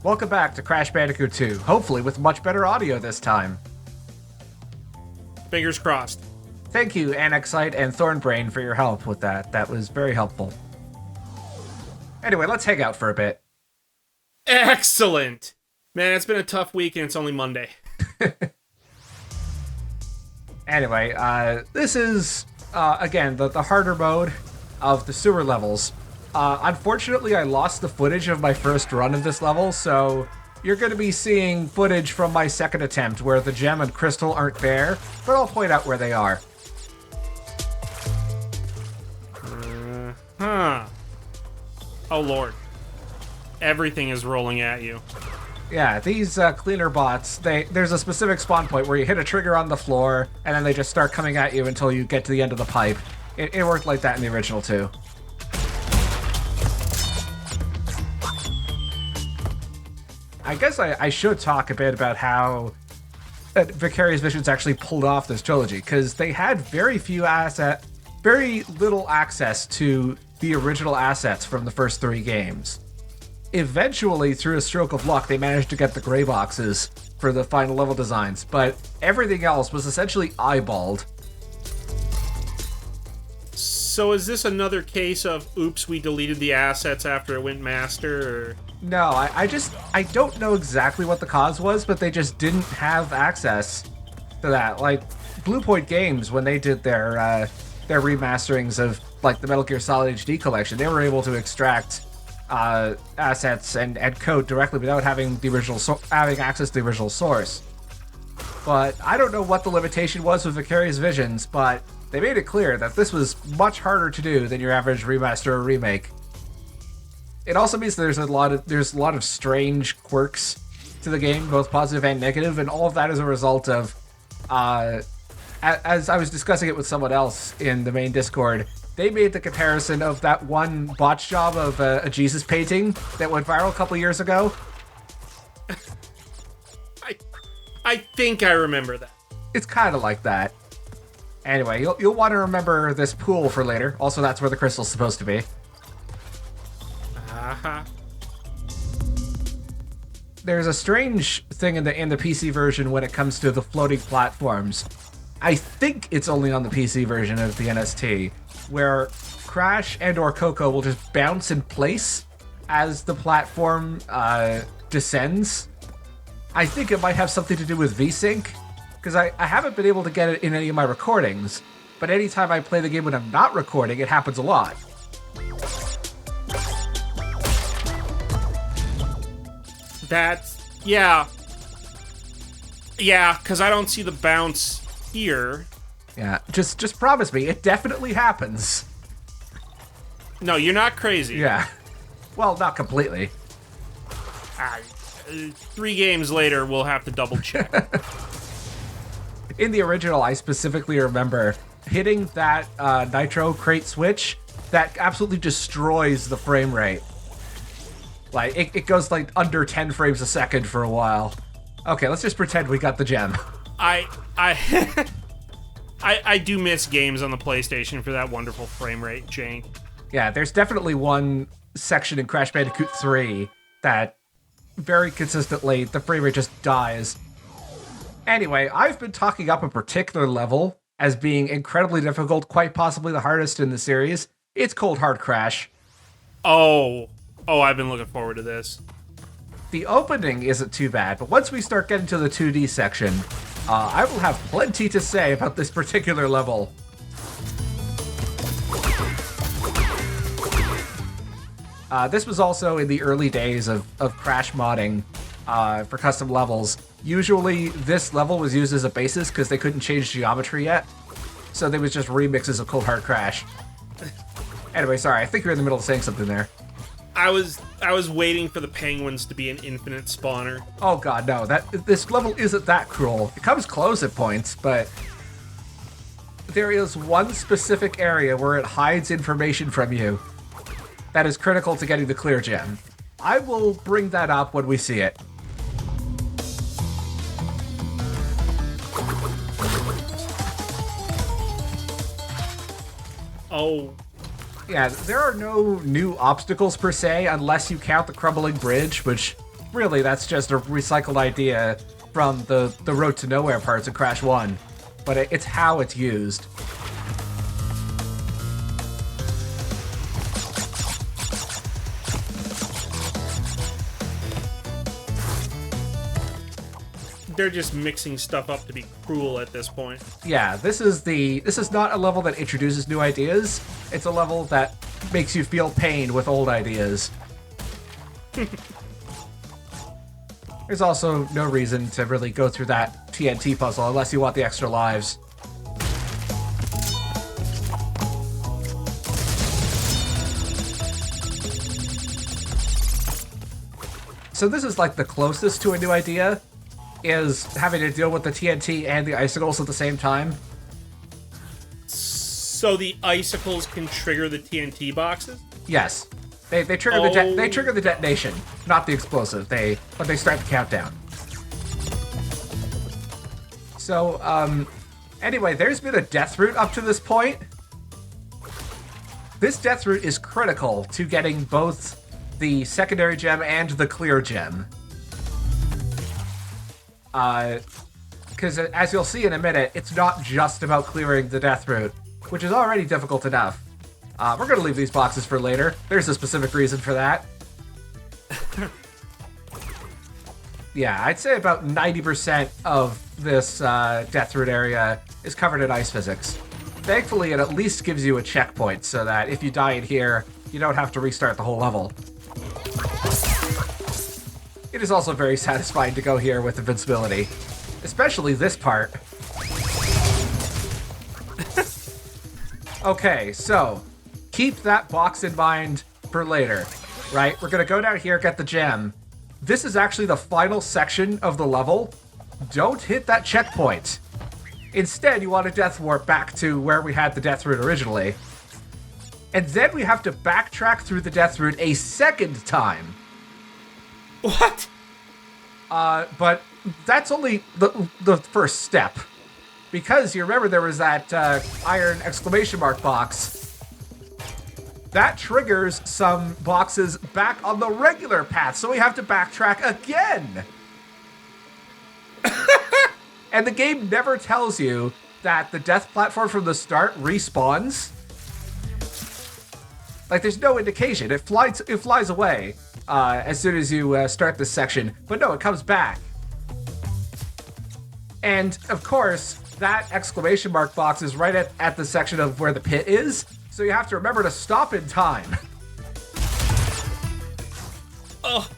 Welcome back to Crash Bandicoot 2, hopefully with much better audio this time. Fingers crossed. Thank you, Annexite and Thornbrain, for your help with that. That was very helpful. Anyway, let's hang out for a bit. Excellent! Man, it's been a tough week and it's only Monday. Anyway, this is, again, the harder mode of the sewer levels. Unfortunately, I lost the footage of my first run of this level, so you're going to be seeing footage from my second attempt where the gem and crystal aren't there, but I'll point out where they are. Oh, Lord. Everything is rolling at you. Yeah, these cleaner bots, there's a specific spawn point where you hit a trigger on the floor, and then they just start coming at you until you get to the end of the pipe. It worked like that in the original, too. I guess I should talk a bit about how Vicarious Visions actually pulled off this trilogy, because they had very little access to the original assets from the first three games. Eventually, through a stroke of luck, they managed to get the gray boxes for the final level designs, but everything else was essentially eyeballed. So is this another case of, oops, we deleted the assets after it went master, or... No, I don't know exactly what the cause was, but they just didn't have access to that. Like, Blue Point Games, when they did their remasterings of, like, the Metal Gear Solid HD collection, they were able to extract assets and code directly without having having access to the original source. But I don't know what the limitation was with Vicarious Visions, but they made it clear that this was much harder to do than your average remaster or remake. It also means there's a lot of strange quirks to the game, both positive and negative, and all of that is a result of, as I was discussing it with someone else in the main Discord, they made the comparison of that one botch job of a Jesus painting that went viral a couple years ago. I think I remember that. It's kind of like that. Anyway, you'll want to remember this pool for later. Also, that's where the crystal's supposed to be. Uh-huh. There's a strange thing in the PC version when it comes to the floating platforms. I think it's only on the PC version of the NST, where Crash and or Coco will just bounce in place as the platform descends. I think it might have something to do with VSync, because I haven't been able to get it in any of my recordings, but anytime I play the game when I'm not recording, it happens a lot. Yeah, because I don't see the bounce here. Yeah, just promise me, it definitely happens. No, you're not crazy. Yeah. Well, not completely. 3 games later, we'll have to double check. In the original, I specifically remember hitting that Nitro crate switch that absolutely destroys the frame rate. Like, it goes like under 10 frames a second for a while. Okay, let's just pretend we got the gem. I do miss games on the PlayStation for that wonderful frame rate jank. Yeah, there's definitely one section in Crash Bandicoot 3 that very consistently the frame rate just dies. Anyway, I've been talking up a particular level as being incredibly difficult, quite possibly the hardest in the series. It's Cold Hard Crash. Oh, I've been looking forward to this. The opening isn't too bad, but once we start getting to the 2D section, I will have plenty to say about this particular level. This was also in the early days of Crash modding for custom levels. Usually, this level was used as a basis because they couldn't change geometry yet, so they was just remixes of Cold Hard Crash. Anyway, sorry, I think you're in the middle of saying something there. I was waiting for the penguins to be an infinite spawner. Oh god, no. This level isn't that cruel. It comes close at points, but there is one specific area where it hides information from you that is critical to getting the clear gem. I will bring that up when we see it. Oh. Yeah, there are no new obstacles per se, unless you count the crumbling bridge, which really, that's just a recycled idea from the Road to Nowhere parts of Crash 1. But it's how it's used. They're just mixing stuff up to be cruel at this point. Yeah, this is not a level that introduces new ideas. It's a level that makes you feel pain with old ideas. There's also no reason to really go through that TNT puzzle unless you want the extra lives. So this is like the closest to a new idea, is having to deal with the TNT and the icicles at the same time. So the icicles can trigger the TNT boxes? Yes. They trigger they trigger the detonation, not the explosive. But they start the countdown. So, anyway, there's been a death route up to this point. This death route is critical to getting both the secondary gem and the clear gem. Because as you'll see in a minute, it's not just about clearing the death route, which is already difficult enough. We're going to leave these boxes for later. There's a specific reason for that. Yeah, I'd say about 90% of this death route area is covered in ice physics. Thankfully, it at least gives you a checkpoint so that if you die in here, you don't have to restart the whole level. It is also very satisfying to go here with invincibility, especially this part. Okay, so keep that box in mind for later, right? We're gonna go down here, get the gem. This is actually the final section of the level. Don't hit that checkpoint. Instead, you want to death warp back to where we had the death route originally. And then we have to backtrack through the death route a second time. What? But that's only the first step. Because you remember there was that iron exclamation mark box. That triggers some boxes back on the regular path, so we have to backtrack again. And the game never tells you that the death platform from the start respawns. Like, there's no indication. It flies away as soon as you start this section. But no, it comes back. And, of course, that exclamation mark box is right at the section of where the pit is. So you have to remember to stop in time.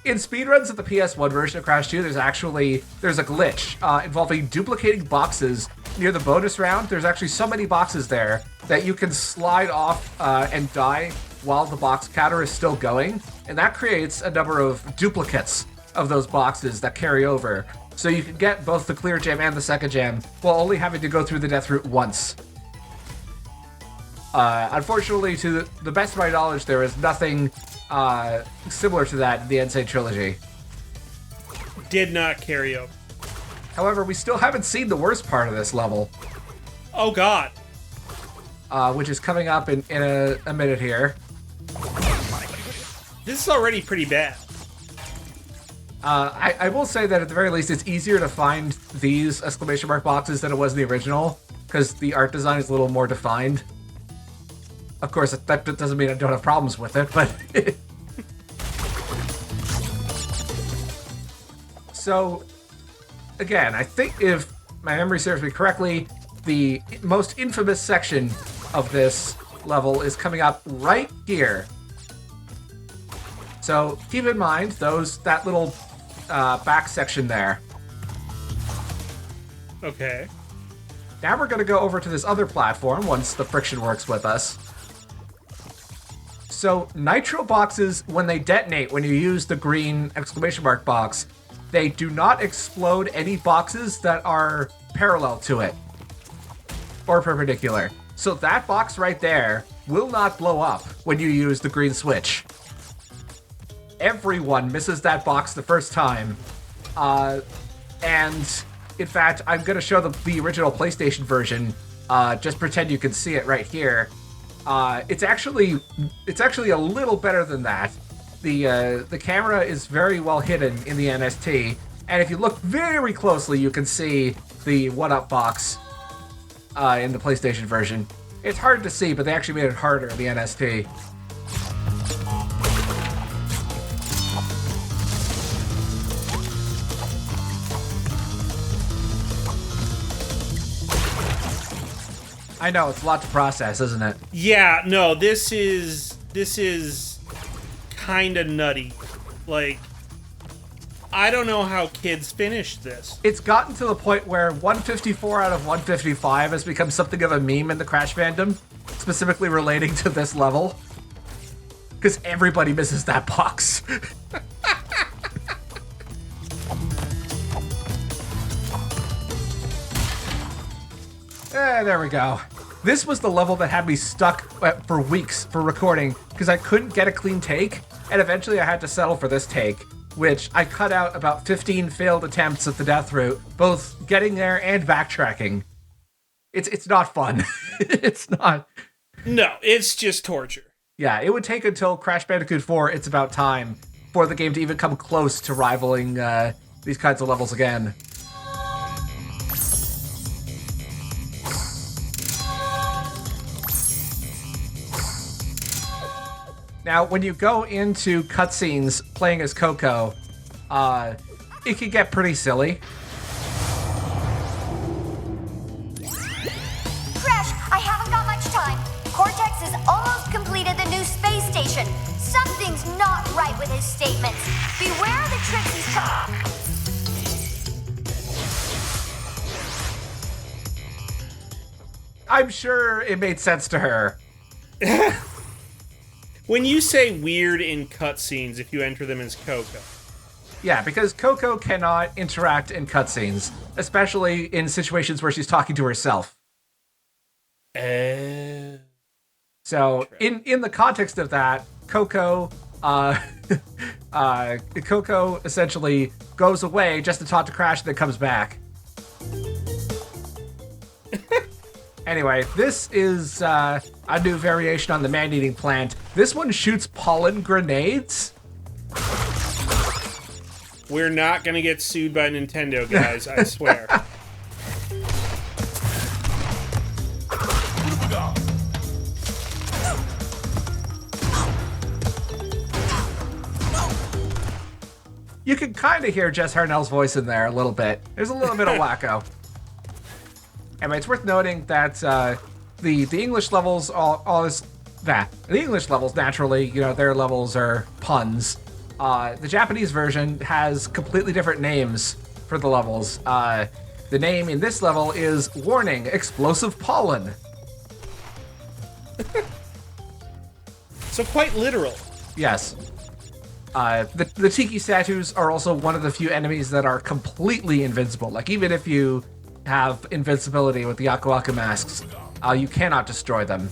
In speedruns of the PS1 version of Crash 2, there's a glitch involving duplicating boxes near the bonus round. There's actually so many boxes there that you can slide off and die while the box counter is still going. And that creates a number of duplicates of those boxes that carry over. So you can get both the clear gem and the second gem while only having to go through the death route once. Unfortunately, to the best of my knowledge, there is nothing similar to that in the Sane Trilogy. Did not carry over. However, we still haven't seen the worst part of this level. Oh, God. Which is coming up in a minute here. This is already pretty bad. I will say that at the very least, it's easier to find these exclamation mark boxes than it was in the original, because the art design is a little more defined. Of course, that doesn't mean I don't have problems with it, but... So, again, I think if my memory serves me correctly, the most infamous section of this level is coming up right here. So, keep in mind that little back section there. Okay. Now we're going to go over to this other platform once the friction works with us. So, nitro boxes, when they detonate, when you use the green exclamation mark box, they do not explode any boxes that are parallel to it or perpendicular. So that box right there will not blow up when you use the green switch. Everyone misses that box the first time. And in fact, I'm going to show the original PlayStation version. Just pretend you can see it right here. It's actually a little better than that. the camera is very well hidden in the NST, and if you look very closely, you can see the 1-up box in the PlayStation version. It's hard to see, but they actually made it harder in the NST. I know, it's a lot to process, isn't it? Yeah, no, this is kind of nutty. Like, I don't know how kids finish this. It's gotten to the point where 154 out of 155 has become something of a meme in the Crash fandom, specifically relating to this level. Because everybody misses that box. There we go. This was the level that had me stuck for weeks for recording because I couldn't get a clean take, and eventually I had to settle for this take, which I cut out about 15 failed attempts at the death route, both getting there and backtracking. It's not fun. It's not. No, it's just torture. Yeah, it would take until Crash Bandicoot 4, It's About Time, for the game to even come close to rivaling these kinds of levels again. Now, when you go into cutscenes playing as Coco, it can get pretty silly. Crash, I haven't got much time. Cortex has almost completed the new space station. Something's not right with his statements. Beware the tricks he's trying. I'm sure it made sense to her. When you say weird in cutscenes, if you enter them as Coco. Yeah, because Coco cannot interact in cutscenes, especially in situations where she's talking to herself. So, in the context of that, Coco, Coco essentially goes away just to talk to Crash, then comes back. Anyway, this is a new variation on the man-eating plant. This one shoots pollen grenades. We're not gonna get sued by Nintendo, guys, I swear. You can kind of hear Jess Harnell's voice in there a little bit. There's a little bit of wacko. Anyway, it's worth noting that the English levels, the English levels, naturally, you know, their levels are puns. The Japanese version has completely different names for the levels. The name in this level is Warning, Explosive Pollen. So quite literal. Yes. The Tiki statues are also one of the few enemies that are completely invincible. Like, even if you have invincibility with the Aku Aku masks, you cannot destroy them.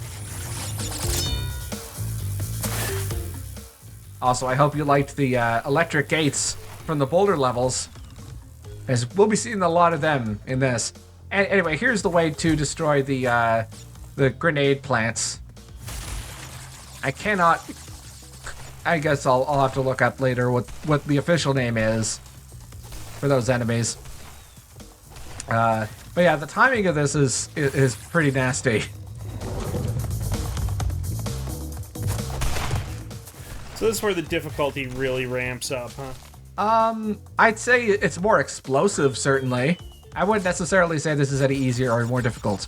Also, I hope you liked the electric gates from the boulder levels, as we'll be seeing a lot of them in this. And anyway, here's the way to destroy the grenade plants. I guess I'll have to look up later what the official name is for those enemies. But yeah, the timing of this is pretty nasty. So this is where the difficulty really ramps up, huh? I'd say it's more explosive, certainly. I wouldn't necessarily say this is any easier or more difficult.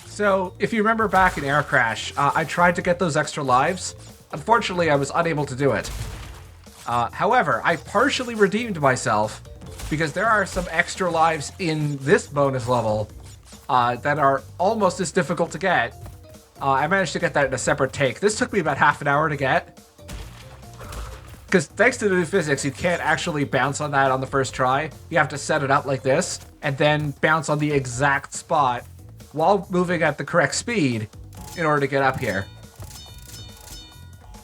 So, if you remember back in Air Crash, I tried to get those extra lives. Unfortunately, I was unable to do it. However, I partially redeemed myself because there are some extra lives in this bonus level that are almost as difficult to get. I managed to get that in a separate take. This took me about half an hour to get. Because thanks to the new physics, you can't actually bounce on that on the first try. You have to set it up like this, and then bounce on the exact spot while moving at the correct speed in order to get up here.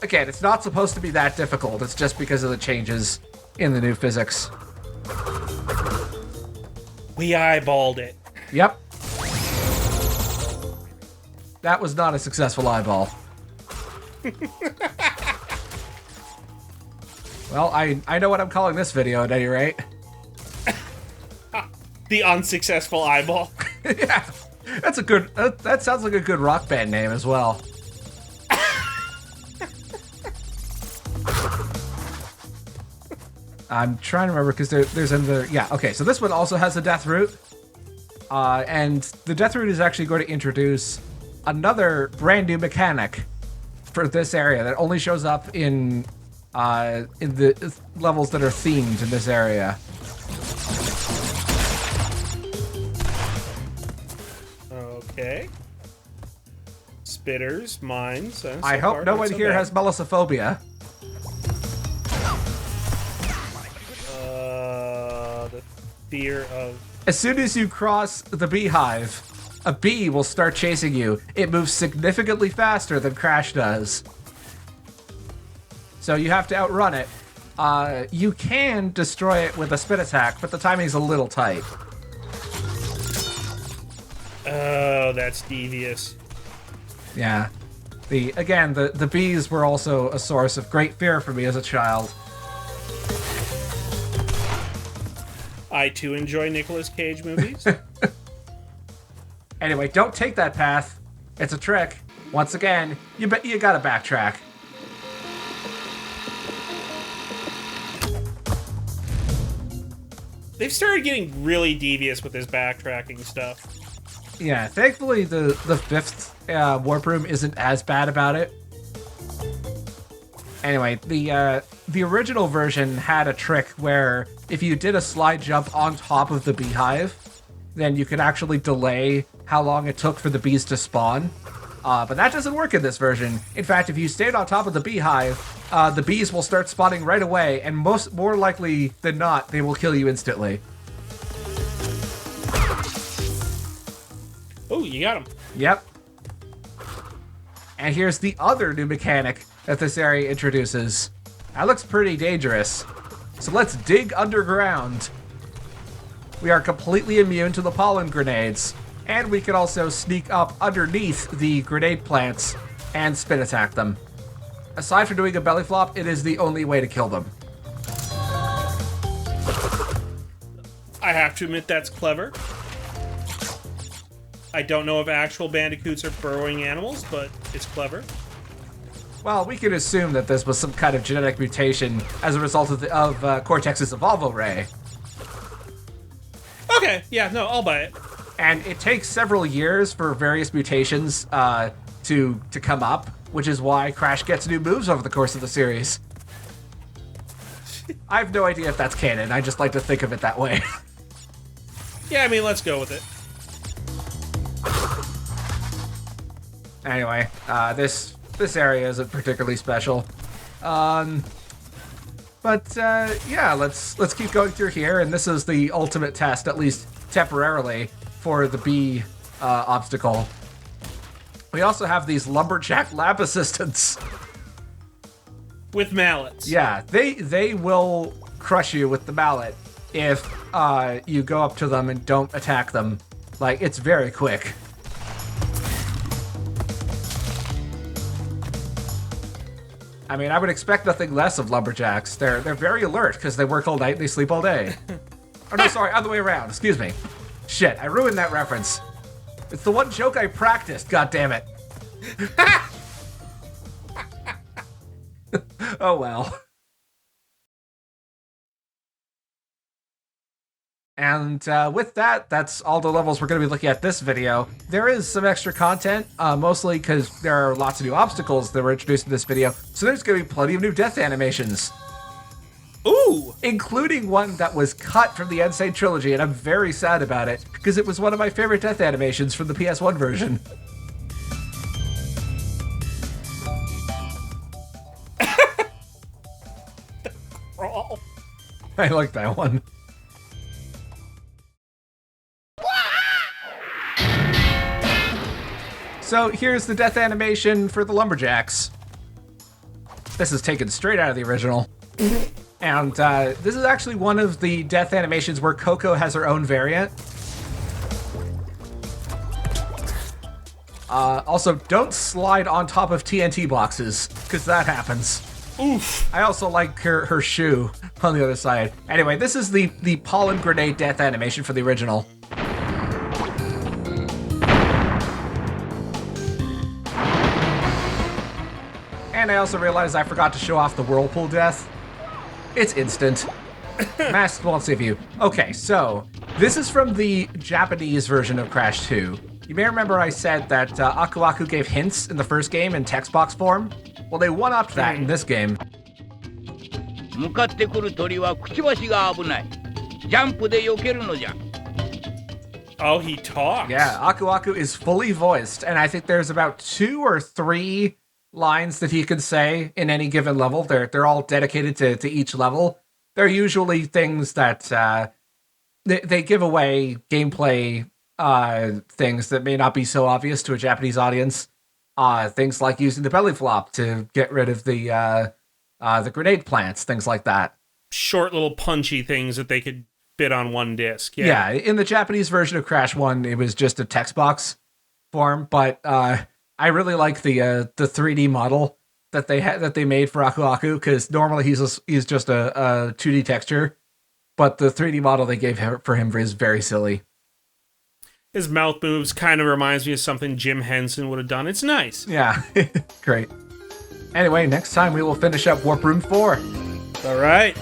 Again, it's not supposed to be that difficult. It's just because of the changes in the new physics. We eyeballed it. Yep. That was not a successful eyeball. Well, I know what I'm calling this video at any rate. The Unsuccessful Eyeball. Yeah, that's a good. That sounds like a good rock band name as well. I'm trying to remember because there's another. Yeah, okay. So this one also has a death route, and the death route is actually going to introduce another brand new mechanic for this area that only shows up in the levels that are themed in this area. Okay. Spitters, mines. So I hope no one here has melissophobia. The fear of... As soon as you cross the beehive, a bee will start chasing you. It moves significantly faster than Crash does. So you have to outrun it. You can destroy it with a spin attack, but the timing's a little tight. Oh, that's devious. Yeah. The bees were also a source of great fear for me as a child. I too enjoy Nicolas Cage movies. Anyway, don't take that path. It's a trick. Once again, you gotta backtrack. They've started getting really devious with this backtracking stuff. Yeah, thankfully the fifth warp room isn't as bad about it. Anyway, the original version had a trick where if you did a slide jump on top of the beehive, then you could actually delay how long it took for the bees to spawn. But that doesn't work in this version. In fact, if you stayed on top of the beehive, the bees will start spawning right away, and more likely than not, they will kill you instantly. Oh, you got him. Yep. And here's the other new mechanic that this area introduces. That looks pretty dangerous. So let's dig underground. We are completely immune to the pollen grenades, and we can also sneak up underneath the grenade plants and spin attack them. Aside from doing a belly flop, it is the only way to kill them. I have to admit that's clever. I don't know if actual bandicoots are burrowing animals, but it's clever. Well, we can assume that this was some kind of genetic mutation as a result of Cortex's Evolvo Ray. Okay, yeah, no, I'll buy it. And it takes several years for various mutations to come up, which is why Crash gets new moves over the course of the series. I have no idea if that's canon. I just like to think of it that way. Yeah, I mean, let's go with it. Anyway, this area isn't particularly special. Yeah, let's keep going through here, and this is the ultimate test, at least temporarily, for the bee obstacle. We also have these lumberjack lab assistants. With mallets. Yeah, they will crush you with the mallet if you go up to them and don't attack them. Like, it's very quick. I mean, I would expect nothing less of lumberjacks. They're very alert because they work all night and they sleep all day. Oh no, sorry, other way around. Excuse me. Shit, I ruined that reference. It's the one joke I practiced, goddammit. Oh well. And with that, that's all the levels we're going to be looking at this video. There is some extra content, mostly because there are lots of new obstacles that were introduced in this video, so there's going to be plenty of new death animations. Ooh! Including one that was cut from the Sane Trilogy, and I'm very sad about it, because it was one of my favorite death animations from the PS1 version. Crawl. I like that one. So here's the death animation for the lumberjacks. This is taken straight out of the original. And this is actually one of the death animations where Coco has her own variant. Also, don't slide on top of TNT boxes, because that happens. Oof. I also like her shoe on the other side. Anyway, this is the Pollen grenade death animation for the original. And I also realized I forgot to show off the whirlpool death. It's instant. Masks won't save you. Okay, so this is from the Japanese version of Crash 2. You may remember I said that Aku Aku gave hints in the first game in text box form. Well, they one-upped that in this game. 向かってくる鳥はくちばしが危ない。ジャンプで避けるのじゃ。 Oh, he talks. Yeah, Aku Aku is fully voiced, and I think there's about 2 or 3 lines that he can say in any given level. They're all dedicated to each level. They're usually things that they give away gameplay things that may not be so obvious to a Japanese audience. Things like using the belly flop to get rid of the grenade plants, things like that. Short little punchy things that they could fit on one disc. Yeah, in the Japanese version of Crash 1, it was just a text box form, but I really like the 3D model that they made for Aku Aku, because normally he's just a 2D texture, but the 3D model they gave for him is very silly. His mouth moves kind of reminds me of something Jim Henson would have done. It's nice. Yeah, great. Anyway, next time we will finish up Warp Room 4. All right.